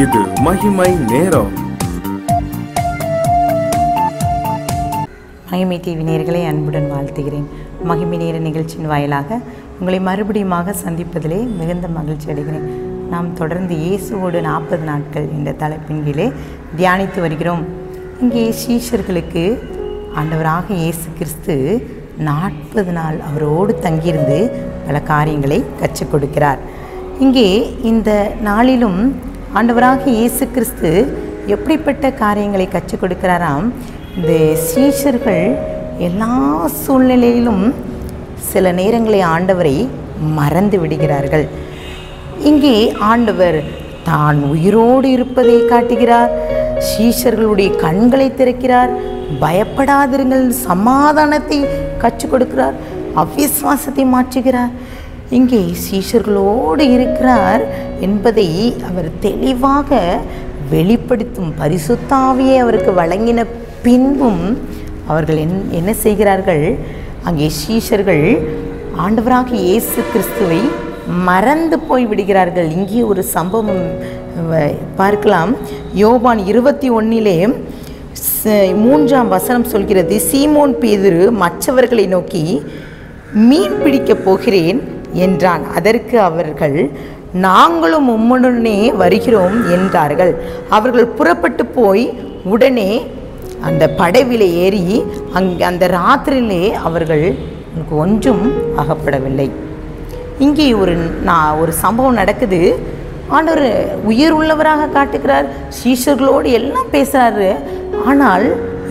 இது மகிமை நேரம். மகிமை டிவி நேயர்களை அன்புடன் வாழ்த்துகிறேன். மகிமை நேர நிகழ்ச்சியின் வாயிலாக உங்களை மறுபடியுமாக சந்திப்பதிலே மிகுந்த மகிழ்ச்சி அடைகிறேன். நாம் தொடர்ந்து இயேசுவோடு 40 நாட்கள் என்ற தலைப்பின் கீழே தியானித்து வருகிறோம். இங்கே சீஷர்களுக்கு ஆண்டவராக இயேசு கிறிஸ்து 40 நாள் அவரோடு தங்கியிருந்து பல காரியங்களை கற்றுக் கொடுக்கிறார். இங்கே இந்த நாளிலும் ஆண்டவராக இயேசு கிறிஸ்து எப்படிப்பட்ட காரியங்களை கற்றுக் கொடுக்கிறாராம். இந்த சீஷர்கள் எல்லா சூழ்நிலையிலும் சில நேரங்களை ஆண்டவரை மறந்து விடுகிறார்கள். இங்கே ஆண்டவர் தான் உயிரோடு இருப்பதை காட்டுகிறார். சீஷர்களுடைய கண்களை திறக்கிறார். பயப்படாதிருங்கள், சமாதானத்தை கற்றுக் கொடுக்கிறார். அவிசுவாசத்தை மாற்றுகிறார். இங்கே சீஷர்களோடு இருக்கிறார் என்பதை அவர் தெளிவாக வெளிப்படுத்தும் பரிசுத்த ஆவியை அவருக்கு வழங்கின பின்பும் அவர்கள் என்ன செய்கிறார்கள்? அங்கே சீஷர்கள் ஆண்டவராக இயேசு கிறிஸ்துவை மறந்து போய் விடுகிறார்கள். இங்கே ஒரு சம்பவம் பார்க்கலாம். யோவான் 21 3ஆம் வசனம் சொல்கிறது, சீமோன் பேதுரு மற்றவர்களை நோக்கி மீன் பிடிக்கப் போகிறேன் என்றான். அதற்கு அவர்கள், நாங்களும் உம்முடனே வருகிறோம் என்றார்கள். அவர்கள் புறப்பட்டு போய் உடனே அந்த படவிலே ஏறி அந்த ராத்திரியிலே அவர்கள் ஒன்றும் அகப்படவில்லை. இங்கே ஒரு சம்பவம் நடக்குது. ஆண்டவர் உயிர் உள்ளவராக காட்டுகிறார். சீஷர்களோடு எல்லாம் பேசுகிறாரு. ஆனால்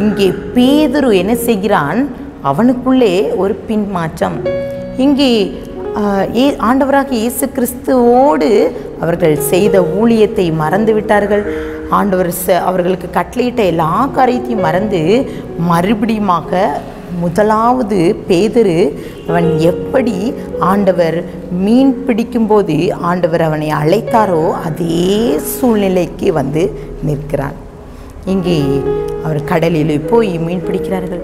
இங்கே பேதுரு என்ன செய்கிறான்? அவனுக்குள்ளே ஒரு பின்மாற்றம். இங்கே ஆண்டவராக இயேசு கிறிஸ்துவோடு அவர்கள் செய்த ஊழியத்தை மறந்து விட்டார்கள். ஆண்டவர் அவர்களுக்கு கட்டளையிட்ட எல்லா காரியத்தையும் மறந்து மறுபடியுமாக முதலாவது பேதுரு அவன் எப்படி ஆண்டவர் மீன் பிடிக்கும்போது ஆண்டவர் அவனை அழைத்தாரோ அதே சூழ்நிலைக்கு வந்து நிற்கிறான். இங்கே அவர் கடலில் போய் மீன் பிடிக்கிறார்கள்.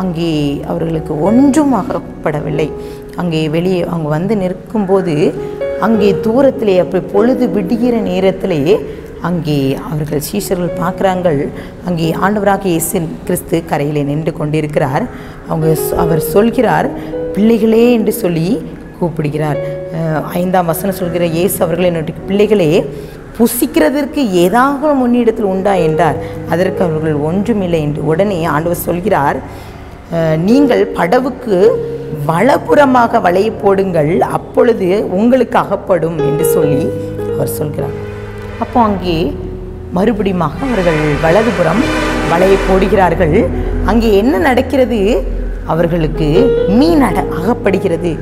அங்கே அவர்களுக்கு ஒன்றும் அகப்படவில்லை. அங்கே வெளியே அவங்க வந்து நிற்கும்போது அங்கே தூரத்திலே அப்படி பொழுது விடுகிற நேரத்திலே அங்கே அவர்கள் சீஷர்கள் பார்க்குறாங்கள். அங்கே ஆண்டவராக இயேசு கிறிஸ்து கரையிலே நின்று கொண்டிருக்கிறார். அவர் சொல்கிறார், பிள்ளைகளே என்று சொல்லி கூப்பிடுகிறார். 5ஆம் வசனம் சொல்கிற, இயேசு அவர்களை நோக்கி, பிள்ளைகளே, புசிக்கிறதற்கு ஏதாவது முன்னிடத்தில் உண்டா என்றார். அதற்கு அவர்கள் ஒன்றுமில்லை என்று. உடனே ஆண்டவர் சொல்கிறார், நீங்கள் படவுக்கு வலப்புறமாக வலையை போடுங்கள், அப்பொழுது உங்களுக்கு அகப்படும் என்று சொல்லி அவர் சொல்கிறார். அப்போ அங்கே மறுபடியுமாக அவர்கள் வலதுபுறம் வலையை போடுகிறார்கள். அங்கே என்ன நடக்கிறது? அவர்களுக்கு மீன் அகப்படுகிறது.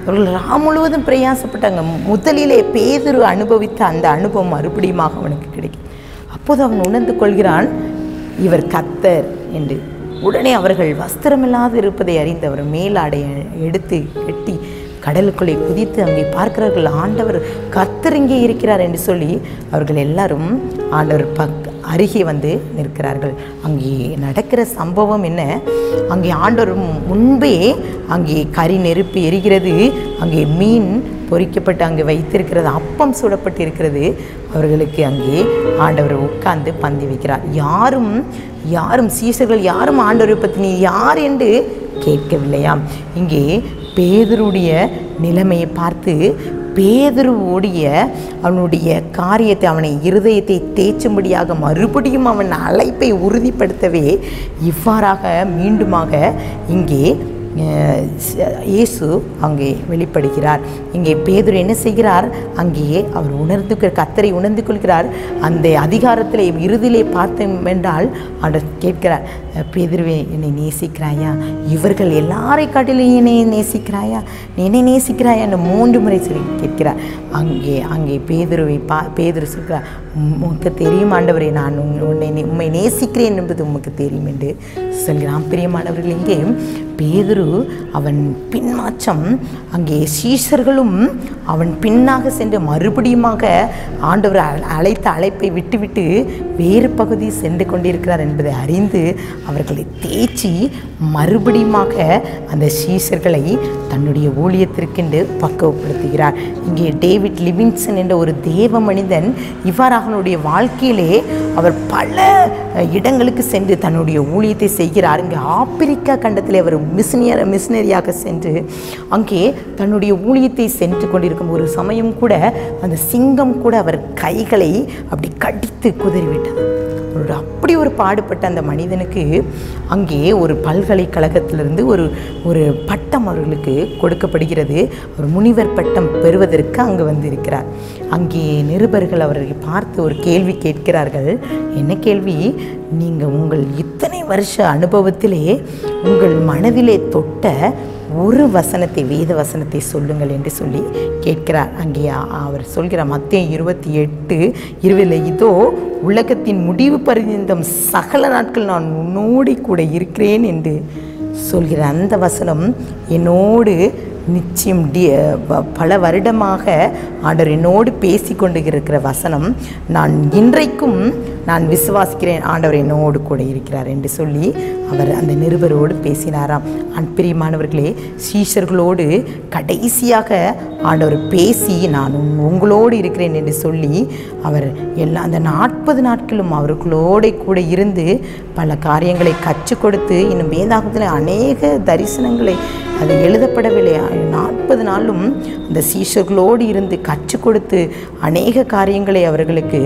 அவர்கள் முழுவதும் பிரயாசப்பட்டாங்க. முதலிலே பேதுரு அனுபவித்த அந்த அனுபவம் மறுபடியுமாக அவனுக்கு கிடைக்கும். அப்போது அவன் உணர்ந்து கொள்கிறான், இவர் கர்த்தர் என்று. உடனே அவர்கள் வஸ்திரமில்லாது இருப்பதை அறிந்து அவர் மேலாடை எடுத்து கட்டி கடலுக்குள்ளே குதித்து அங்கே பார்க்கிறார்கள், ஆண்டவர் கர்த்தர் இங்கே இருக்கிறார் என்று சொல்லி அவர்கள் எல்லாரும் ஆண்டவர் அருகே வந்து நிற்கிறார்கள். அங்கே நடக்கிற சம்பவம் என்ன? அங்கே ஆண்டவர் முன்பே அங்கே கறி நெருப்பு எரிகிறது. அங்கே மீன் பொரிக்கப்பட்டு அங்கே வைத்திருக்கிறது, அப்பம் சுடப்பட்டு இருக்கிறது. அவர்களுக்கு அங்கே ஆண்டவர் உட்கார்ந்து பந்தி வைக்கிறார். யாரும் சீஷர்கள் யாரும் ஆண்டவரை பற்றி நீ யார் என்று கேட்கவில்லையாம். இங்கே பேதுருடைய நிலைமையை பார்த்து பேதுருவோடைய அவனுடைய காரியத்தை, அவனை இருதயத்தை தேய்ச்சும்படியாக மறுபடியும் அவன் அழைப்பை உறுதிப்படுத்தவே இவ்வாறாக மீண்டுமாக இங்கே இயேசு அங்கே வெளிப்படுகிறார். இங்கே பேதுரு என்ன செய்கிறார்? அங்கேயே அவர் கர்த்தரை உணர்ந்து கொள்கிறார். அந்த அதிகாரத்தில் இறுதியிலே பார்த்தோம் என்றால் அவர் கேட்கிறார், பேதுருவே, என்னை நேசிக்கிறாயா? இவர்கள் எல்லாரை காட்டிலும் என்னை நேசிக்கிறாயா? நீ என்னை நேசிக்கிறாயா என்று 3 முறை சொல்லி கேட்கிறார். அங்கே பேதுரு சொல்கிறார், உமக்கு தெரியும் ஆண்டவரே, நான் உம்மை நேசிக்கிறேன் என்பது உமக்கு தெரியும் என்று சொல்கிறான். பிரியமானவர்கள், இங்கே பேதுரு அவன் பின்மாற்றம், அங்கே சீஷர்களும் அவன் பின்னாக சென்று மறுபடியுமாக ஆண்டவர் அழைத்த அழைப்பை விட்டுவிட்டு வேறு பகுதி சென்று கொண்டிருக்கிறார் என்பதை அறிந்து அவர்களை தேய்ச்சி மறுபடியுமாக அந்த சீஷர்களை தன்னுடைய ஊழியத்திற்கென்று பக்குவப்படுத்துகிறார். இங்கே டேவிட் லிவிங்ஸ்டன் என்ற ஒரு தேவ மனிதன் இவ்வாறாக அவனுடைய வாழ்க்கையிலே அவர் பல இடங்களுக்கு சென்று தன்னுடைய ஊழியத்தை செய்கிறார். இங்கே ஆப்பிரிக்கா கண்டத்தில் அவர் மிஷனரியாக சென்று அங்கே தன்னுடைய ஊழியத்தை சென்று கொண்டிருக்கும் ஒரு சமயம் கூட அந்த சிங்கம் கூட அவர் கைகளை அப்படி கடித்து குதறிவிட்டது. அப்படி ஒரு பாடுபட்ட அந்த மனிதனுக்கு அங்கே ஒரு பல்கலைக்கழகத்திலிருந்து ஒரு பட்டம் அவர்களுக்கு கொடுக்கப்படுகிறது. ஒரு முனிவர் பட்டம் பெறுவதற்கு அங்கு வந்திருக்கிறார். அங்கே நிருபர்கள் அவர்களை பார்த்து ஒரு கேள்வி கேட்கிறார்கள். என்ன கேள்வி? நீங்கள் உங்கள் இத்தனை வருஷ அனுபவத்திலே உங்கள் மனதிலே தொட்ட ஒரு வசனத்தை, வேத வசனத்தை சொல்லுங்கள் என்று சொல்லி கேட்கிறார். அங்கே அவர் சொல்கிறார், மத்தேயு 28:20, இதோ உலகத்தின் முடிவு பர்யந்தம் சகல நாட்கள் நான் உன்னோடு கூட இருக்கிறேன் என்று சொல்கிற அந்த வசனம் என்னோடு நிச்சயம் பல வருடமாக ஆண்டவர் என்னோடு பேசி கொண்டு இருக்கிற வசனம். நான் இன்றைக்கும் நான் விசுவாசிக்கிறேன், ஆண்டவர் என்னோடு கூட இருக்கிறார் என்று சொல்லி அவர் அந்த நிருபரோடு பேசினாராம். பிரியமானவர்களே, சீஷர்களோடு கடைசியாக ஆண்டவர் பேசி நான் உங்களோடு இருக்கிறேன் என்று சொல்லி அவர் அந்த 40 நாட்களும் அவர்களோடு கூட இருந்து பல காரியங்களை கற்றுக் கொடுத்து, இன்னும் வேதாகத்தில் அநேக தரிசனங்களை அது எழுதப்படவில்லை. 40 நாளும் அந்த சீஷர்களோடு இருந்து கற்றுக் கொடுத்து அநேக காரியங்களை அவர்களுக்கு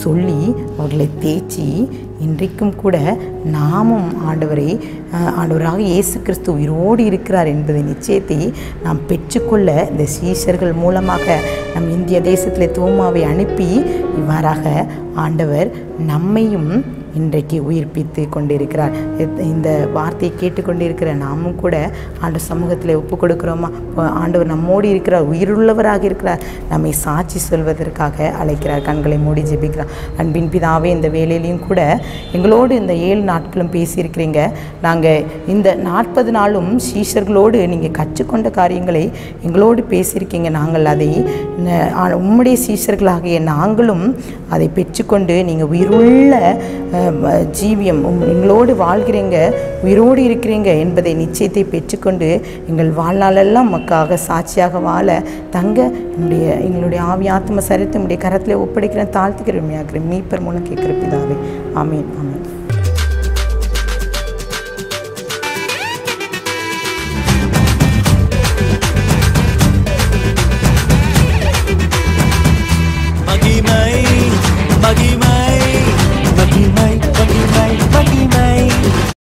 சொல்லி அவர்களை தேய்ச்சி இன்றைக்கும் கூட நாமும் ஆண்டவராக இயேசு கிறிஸ்து உயிரோடு இருக்கிறார் என்பதை நிச்சயத்தை நாம் பெற்றுக்கொள்ள இந்த சீஷர்கள் மூலமாக நம் இந்திய தேசத்திலே தோமாவை அனுப்பி இவ்வாறாக ஆண்டவர் நம்மையும் இன்றைக்கு உயிர்ப்பித்து கொண்டிருக்கிறார். இந்த வார்த்தையை கேட்டுக்கொண்டிருக்கிற நாமும் கூட ஆண்டவர் சமூகத்தில் ஒப்பு கொடுக்குறோமா? ஆண்டவர் நம்மோடு இருக்கிறார், உயிருள்ளவராக இருக்கிறார், நம்மை சாட்சி சொல்வதற்காக அழைக்கிறார். கண்களை மூடி ஜெபிக்கிறார். அன்பின் பிதாவே, இந்த வேலையிலையும் கூட எங்களோடு இந்த 7 நாட்களும் பேசியிருக்கிறீங்க. நாங்கள் இந்த 40 நாளும் சீஷர்களோடு நீங்கள் கற்றுக்கொண்ட காரியங்களை எங்களோடு பேசியிருக்கீங்க. நாங்கள் அதை உம்முடைய சீஷர்களாகிய நாங்களும் அதை பெற்றுக்கொண்டு நீங்கள் உயிருள்ள ஜீவியம் எங்களோடு வாழ்கிறீங்க, உயிரோடு இருக்கிறீங்க என்பதை நிச்சயத்தை பெற்றுக்கொண்டு எங்கள் வாழ்நாளெல்லாம் மக்களாக சாட்சியாக வாழ தங்க எங்களுடைய ஆவி ஆத்ம சரீரத்தை உடைய கரத்தில் ஒப்படைக்கிற தாழ்த்துக்கிறோம் மீட்பர் மூலம் கேட்கிற பிதாவே. ஆமீன், ஆமீன்.